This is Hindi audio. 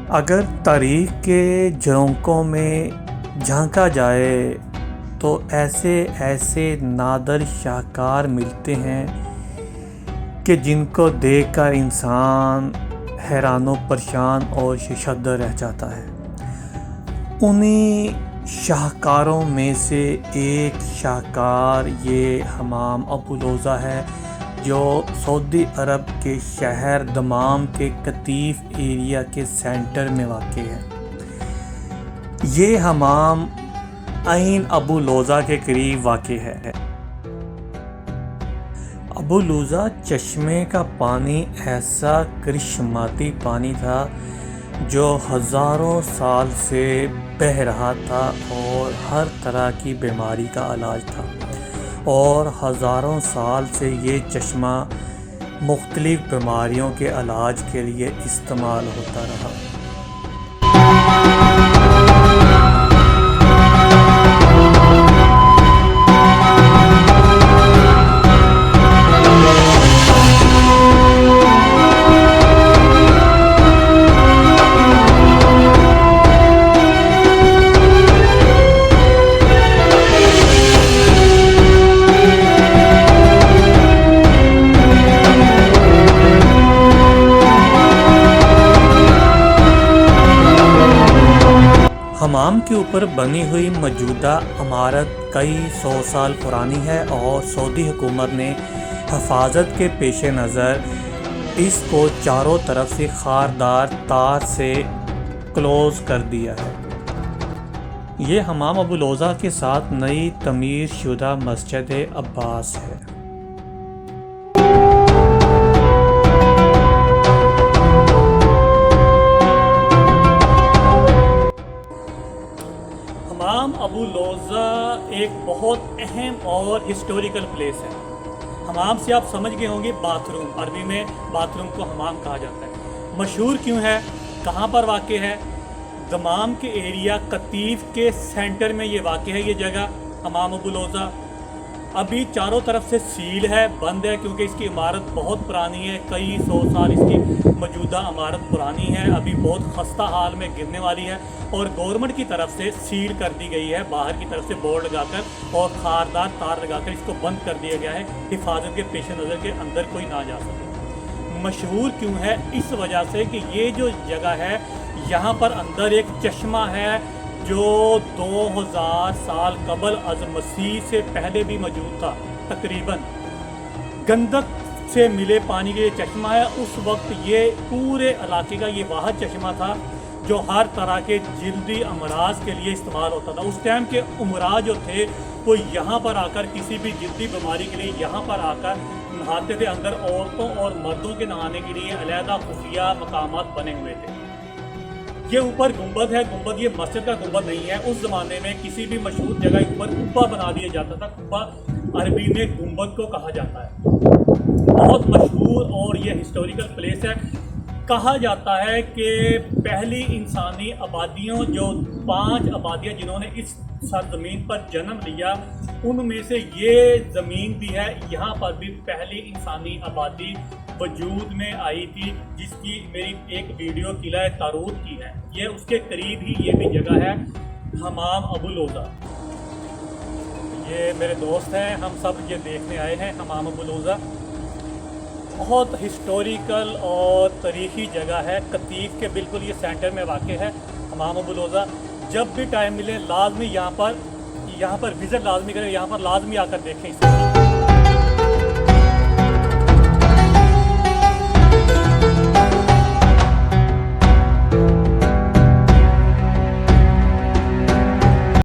अगर तारीख के झरोकों में झांका जाए तो ऐसे ऐसे नादर शाहकार मिलते हैं कि जिनको देखकर इंसान हैरानो परेशान और शर्मसार रह जाता है। उन्हीं शाहकारों में से एक शाहकार ये हमाम अबू लोज़ा है, जो सऊदी अरब के शहर दमाम के कतीफ एरिया के सेंटर में वाक़ है। ये हमाम ऐन अबू लोज़ा के करीब वाक़ है। अबू लोज़ा चश्मे का पानी ऐसा करिश्माती पानी था जो हज़ारों साल से बह रहा था और हर तरह की बीमारी का इलाज था, और हज़ारों साल से ये चश्मा मुख्तलिफ़ बीमारियों के इलाज के लिए इस्तेमाल होता रहा। हमाम के ऊपर बनी हुई मौजूदा इमारत कई 100 साल पुरानी है और सऊदी हुकूमत ने हिफाजत के पेश नज़र इसको चारों तरफ से खारदार तार से क्लोज़ कर दिया है। ये हमाम अबू लोज़ा के साथ नई तमीर शुदा मस्जिद अब्बास है। हमाम अबू लोज़ा एक बहुत अहम और हिस्टोरिकल प्लेस है। हमाम से आप समझ गए होंगे बाथरूम, अरबी में बाथरूम को हमाम कहा जाता है। मशहूर क्यों है, कहाँ पर वाक़ है? दमाम के एरिया कतीफ के सेंटर में ये वाक़ है। ये जगह हमाम अबू लोज़ा अभी चारों तरफ से सील है, बंद है, क्योंकि इसकी इमारत बहुत पुरानी है। कई 100 साल इसकी मौजूदा इमारत पुरानी है, अभी बहुत खस्ता हाल में गिरने वाली है, और गवर्नमेंट की तरफ से सील कर दी गई है। बाहर की तरफ से बोर्ड लगाकर और खारदार तार लगाकर इसको बंद कर दिया गया है, हिफाजत के पेश नज़र के अंदर कोई ना जा सके। मशहूर क्यों है? इस वजह से कि ये जो जगह है, यहाँ पर अंदर एक चश्मा है जो 2000 साल कबल अज़ मसीह से पहले भी मौजूद था। तकरीबन गंदक से मिले पानी का ये चश्मा है। उस वक्त ये पूरे इलाके का ये वाहिद चश्मा था जो हर तरह के जल्दी अमराज के लिए इस्तेमाल होता था। उस टाइम के उमरा जो थे वो यहाँ पर आकर किसी भी जल्दी बीमारी के लिए यहाँ पर आकर नहाते थे। अंदर औरतों और मर्दों के नहाने के लिए अलहदा खुफिया मकामात बने हुए थे। ये ऊपर गुंबद है, गुंबद ये मस्जिद का गुंबद नहीं है। उस ज़माने में किसी भी मशहूर जगह के ऊपर कुब्बा बना दिया जाता था। कुब्बा अरबी में गुंबद को कहा जाता है। बहुत मशहूर और ये हिस्टोरिकल प्लेस है। कहा जाता है कि पहली इंसानी आबादियों, जो 5 आबादियाँ जिन्होंने इस सरजमीन पर जन्म लिया, उनमें से ये ज़मीन भी है। यहाँ पर भी पहली इंसानी आबादी वजूद में आई थी, जिसकी मेरी एक वीडियो किला तारूत की है। ये उसके करीब ही ये भी जगह है, हमाम अबू लोज़ा। ये मेरे दोस्त हैं, हम सब ये देखने आए हैं हमाम अबू लोज़ा। बहुत हिस्टोरिकल और तारीख़ी जगह है, कतीफ के बिल्कुल ये सेंटर में वाक़ है हमाम अबू लोज़ा। जब भी टाइम मिले लाजमी यहाँ पर विज़िट लाजमी करें, यहाँ पर लाजमी आकर देखें इसे।